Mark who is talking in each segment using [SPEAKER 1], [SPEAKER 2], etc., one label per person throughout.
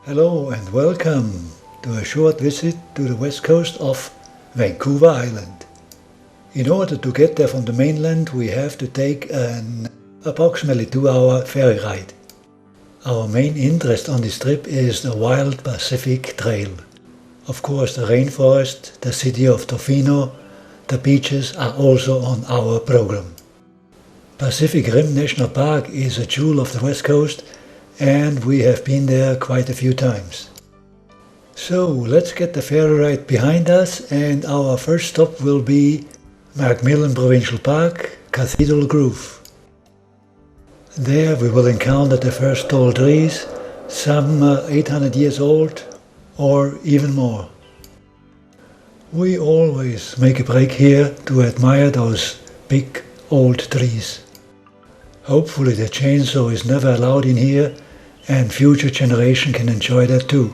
[SPEAKER 1] Hello and welcome to a short visit to the west coast of Vancouver Island. In order to get there from the mainland, we have to take an approximately 2-hour ferry ride. Our main interest on this trip is the Wild Pacific Trail. Of course, the rainforest, the city of Tofino, the beaches are also on our program. Pacific Rim National Park is a jewel of the west coast, and we have been there quite a few times. So let's get the ferry ride behind us, and our first stop will be Macmillan Provincial Park, Cathedral Grove. There we will encounter the first tall trees, some 800 years old or even more. We always make a break here to admire those big old trees. Hopefully the chainsaw is never allowed in here and future generations can enjoy that too.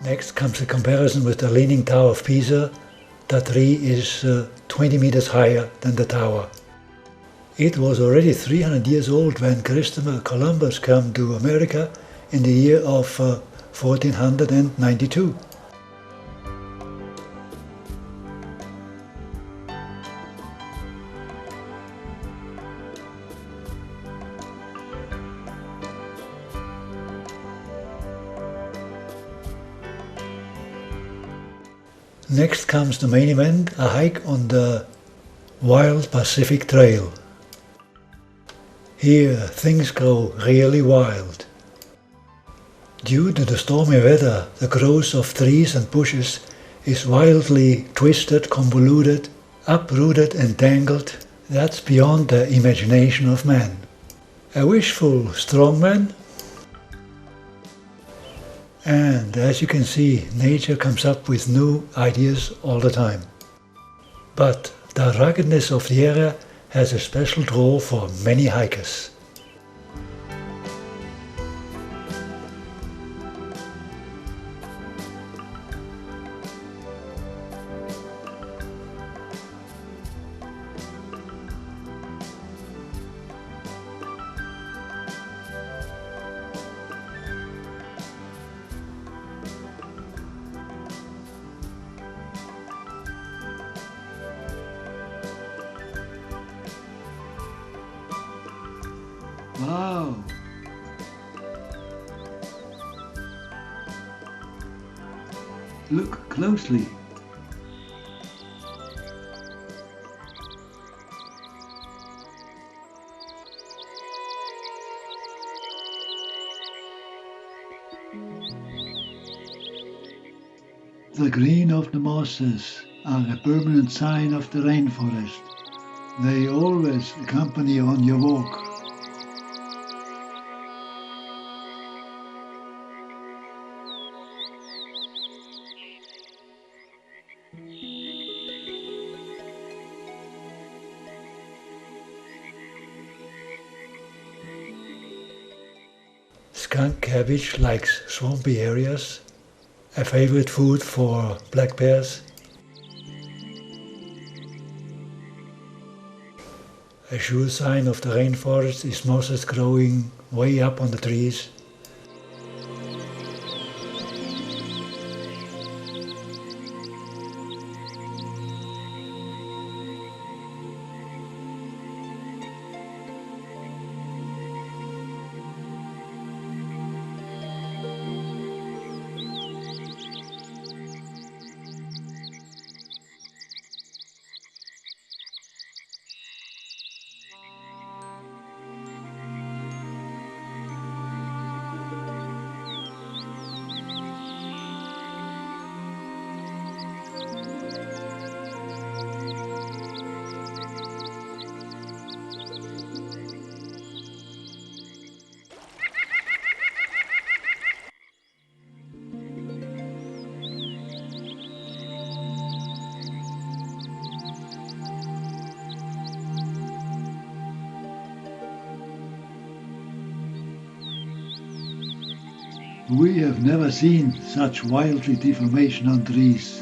[SPEAKER 1] Next comes a comparison with the Leaning Tower of Pisa. The tree is 20 meters higher than the tower. It was already 300 years old when Christopher Columbus came to America in the year of 1492. Next comes the main event, a hike on the Wild Pacific Trail. Here things grow really wild. Due to the stormy weather, the growth of trees and bushes is wildly twisted, convoluted, uprooted and tangled. That's beyond the imagination of man. A wishful strong man. And as you can see, nature comes up with new ideas all the time. But the ruggedness of the area has a special draw for many hikers. Wow! Look closely. The green of the mosses are a permanent sign of the rainforest. They always accompany you on your walk. Skunk cabbage likes swampy areas, a favorite food for black bears. A sure sign of the rainforest is mosses growing way up on the trees. We have never seen such wild tree deformation on trees.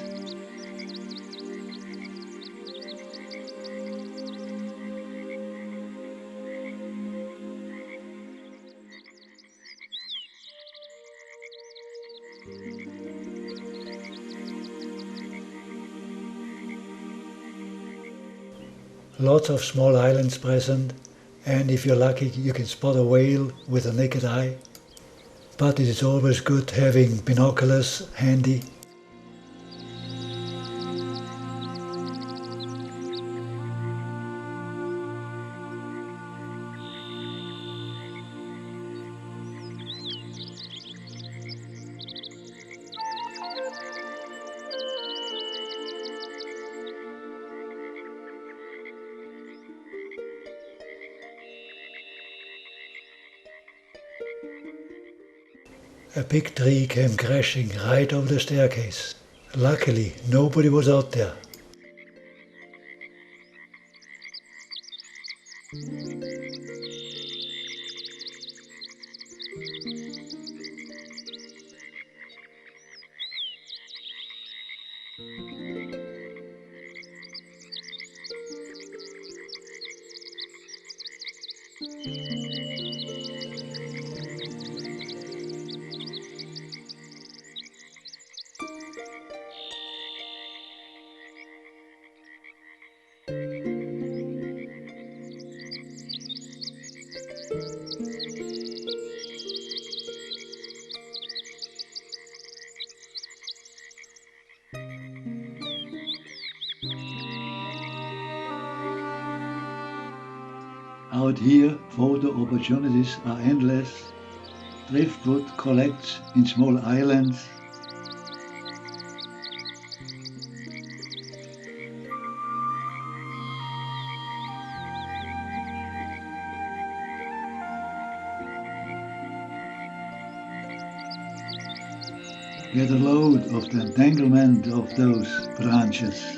[SPEAKER 1] Lots of small islands present, and if you're lucky you can spot a whale with a naked eye. But it is always good having binoculars handy. A big tree came crashing right over the staircase. Luckily, nobody was out there. Out here, photo opportunities are endless. Driftwood collects in small islands. Get a load of the entanglement of those branches.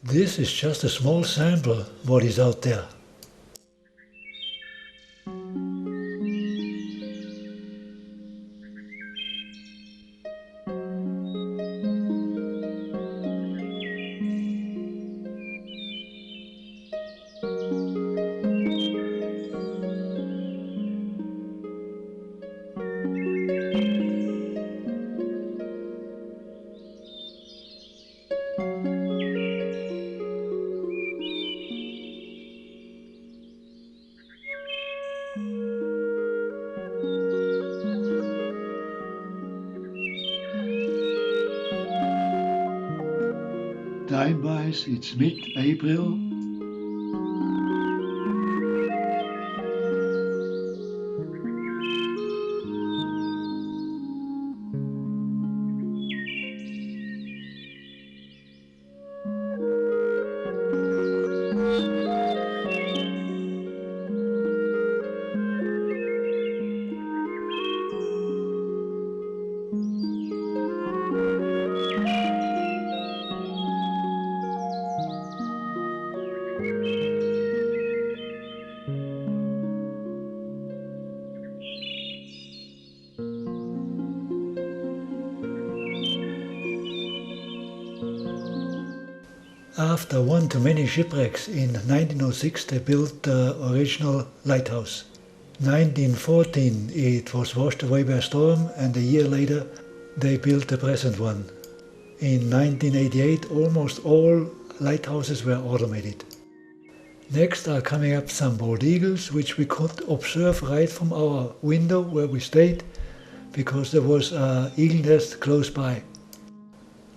[SPEAKER 1] This is just a small sample what is out there. Time-wise, it's mid-April. After one too many shipwrecks in 1906 they built the original lighthouse. 1914 it was washed away by a storm, and a year later they built the present one. In 1988 almost all lighthouses were automated. Next are coming up some bald eagles, which we could observe right from our window where we stayed, because there was an eagle nest close by.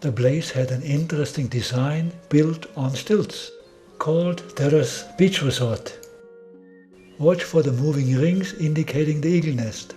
[SPEAKER 1] The place had an interesting design built on stilts, called Terrace Beach Resort. Watch for the moving rings indicating the eagle nest.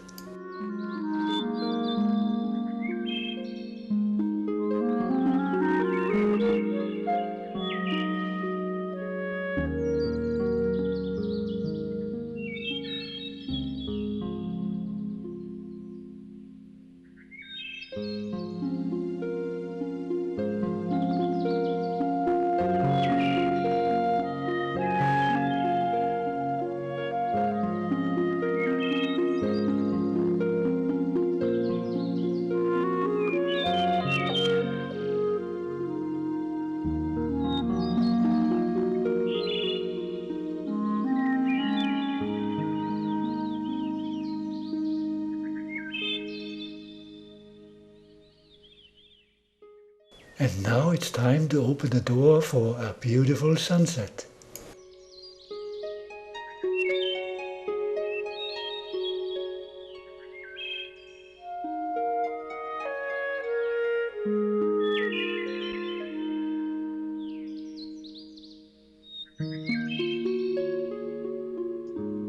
[SPEAKER 1] And now it's time to open the door for a beautiful sunset.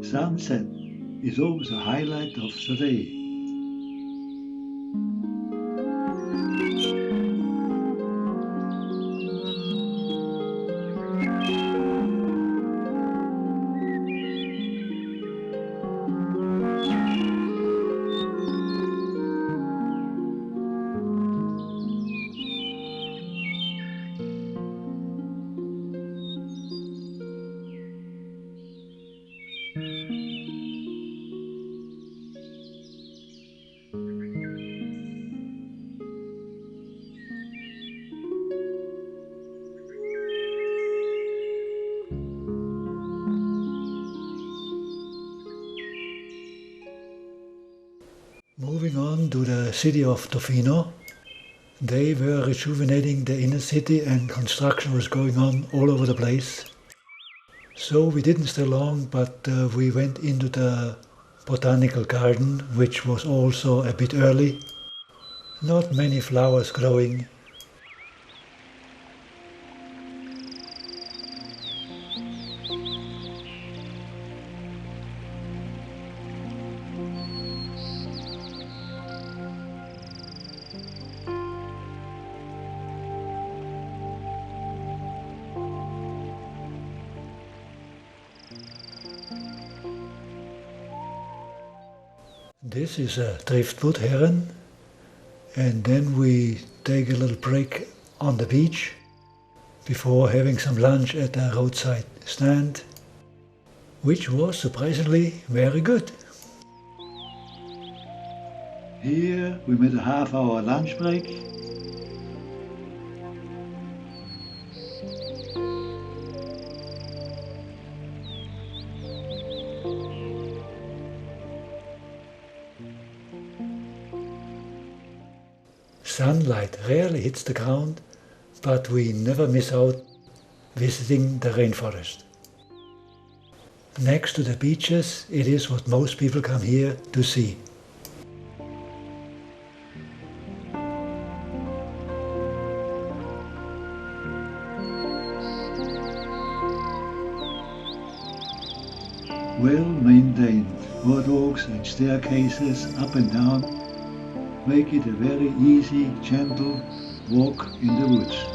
[SPEAKER 1] Sunset is always a highlight of the day. Moving on to the city of Tofino, they were rejuvenating the inner city and construction was going on all over the place. So we didn't stay long, but we went into the botanical garden, which was also a bit early. Not many flowers growing. This is a driftwood heron, and then we take a little break on the beach before having some lunch at a roadside stand, which was surprisingly very good. Here we made a half-hour lunch break. Sunlight rarely hits the ground, but we never miss out visiting the rainforest. Next to the beaches, it is what most people come here to see. Well-maintained boardwalks and staircases up and down make it a very easy, gentle walk in the woods.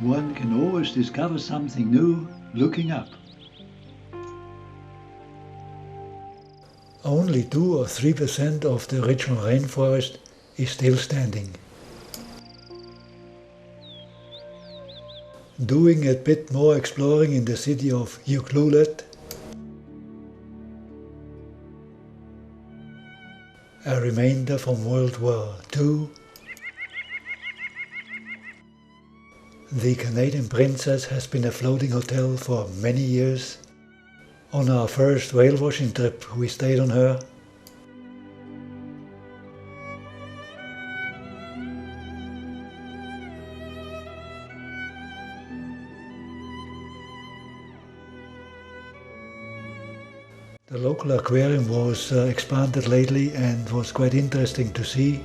[SPEAKER 1] One can always discover something new looking up. Only 2 or 3% of the original rainforest is still standing. Doing a bit more exploring in the city of Ucluelet, a remainder from World War II. The Canadian Princess has been a floating hotel for many years. On our first whale watching trip we stayed on her. The local aquarium was expanded lately and was quite interesting to see.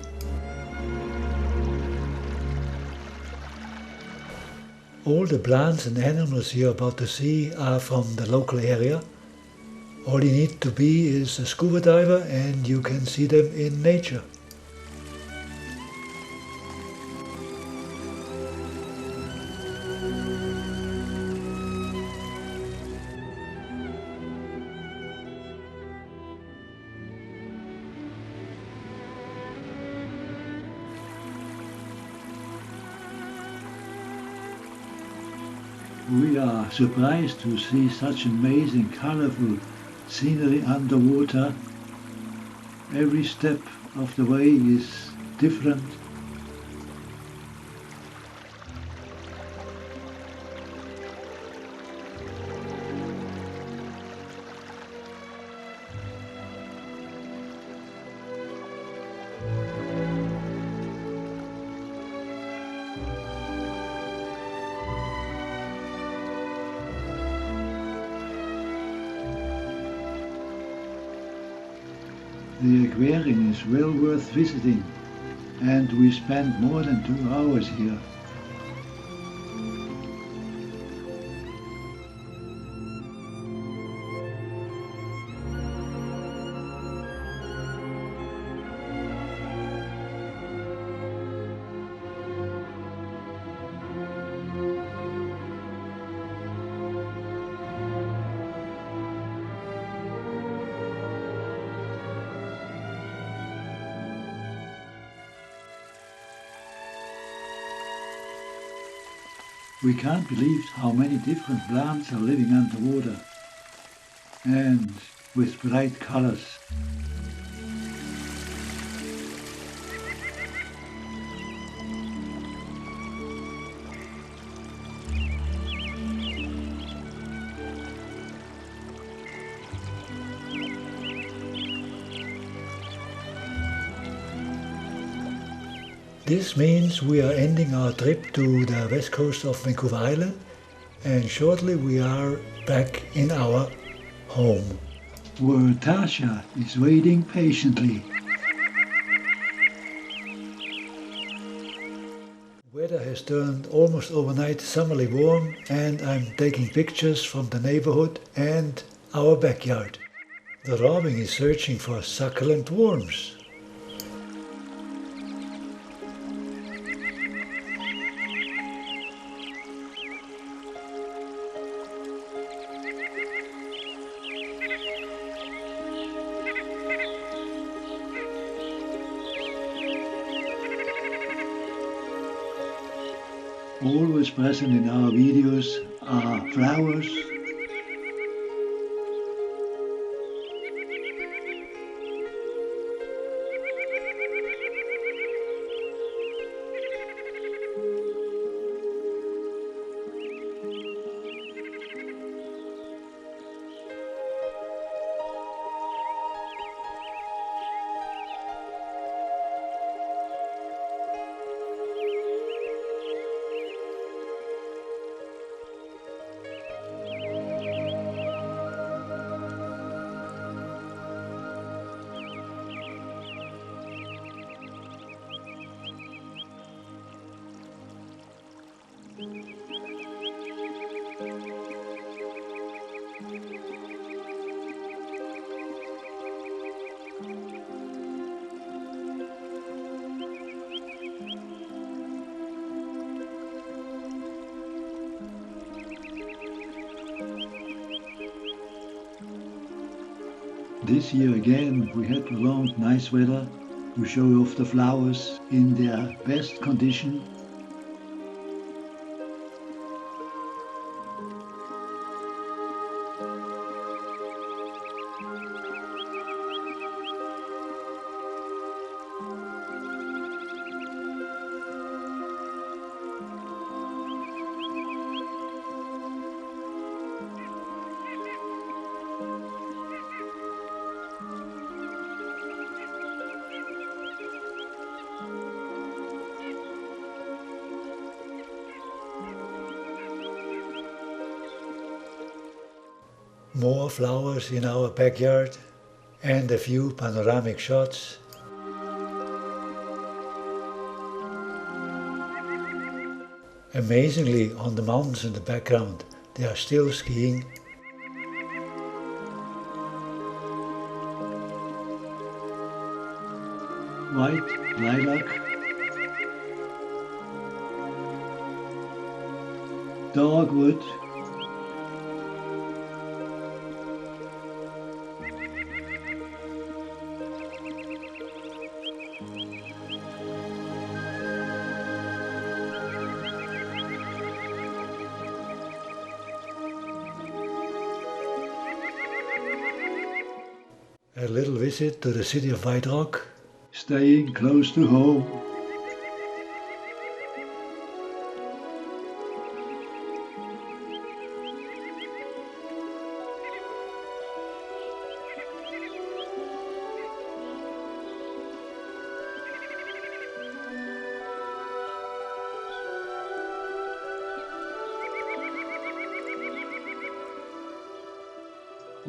[SPEAKER 1] All the plants and animals you're about to see are from the local area. All you need to be is a scuba diver and you can see them in nature.
[SPEAKER 2] We are surprised to see such amazing, colorful scenery underwater. Every step of the way is different. The aquarium is well worth visiting, and we spent more than 2 hours here. We can't believe how many different plants are living underwater and with bright colors.
[SPEAKER 1] This means we are ending our trip to the west coast of Vancouver Island, and shortly we are back in our home.
[SPEAKER 2] Where Tasha is waiting patiently.
[SPEAKER 1] Weather has turned almost overnight summerly warm, and I'm taking pictures from the neighborhood and our backyard. The robin is searching for succulent worms.
[SPEAKER 2] Always present in our videos are flowers, This year again we had prolonged nice weather to show off the flowers in their best condition.
[SPEAKER 1] more flowers in our backyard, and a few panoramic shots. Amazingly, on the mountains in the background, they are still skiing.
[SPEAKER 2] White lilac, dogwood,
[SPEAKER 1] A little visit to the city of White Rock.
[SPEAKER 2] staying close to home.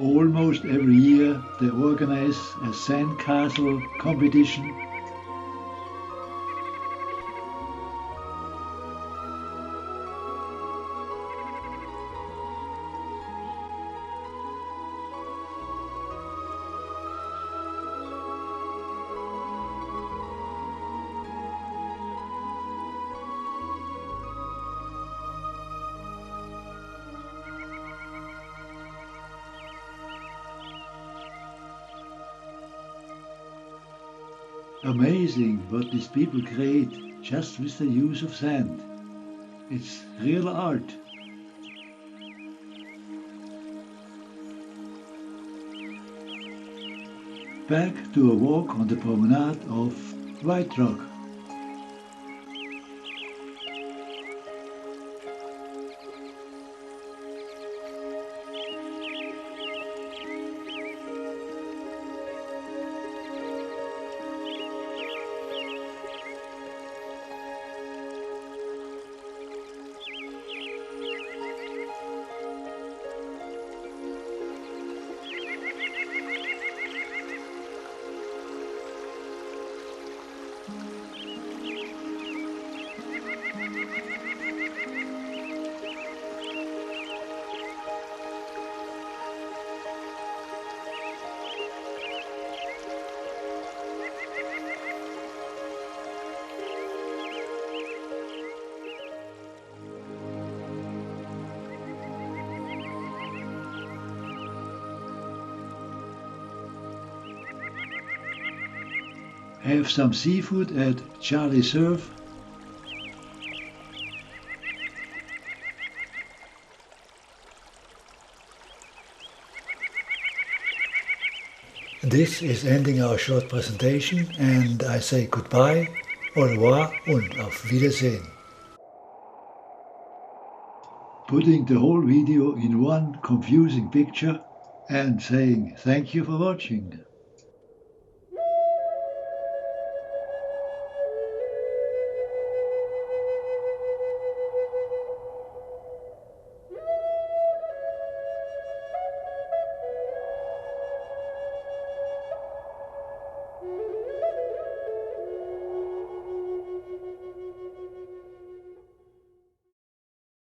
[SPEAKER 2] Almost every year they organize a sandcastle competition. Amazing what these people create just with the use of sand. It's real art. Back to a walk on the promenade of White Rock. Have some seafood at Charlie Surf.
[SPEAKER 1] This is ending our short presentation, and I say goodbye, au revoir und auf Wiedersehen.
[SPEAKER 2] Putting the whole video in one confusing picture and saying thank you for watching.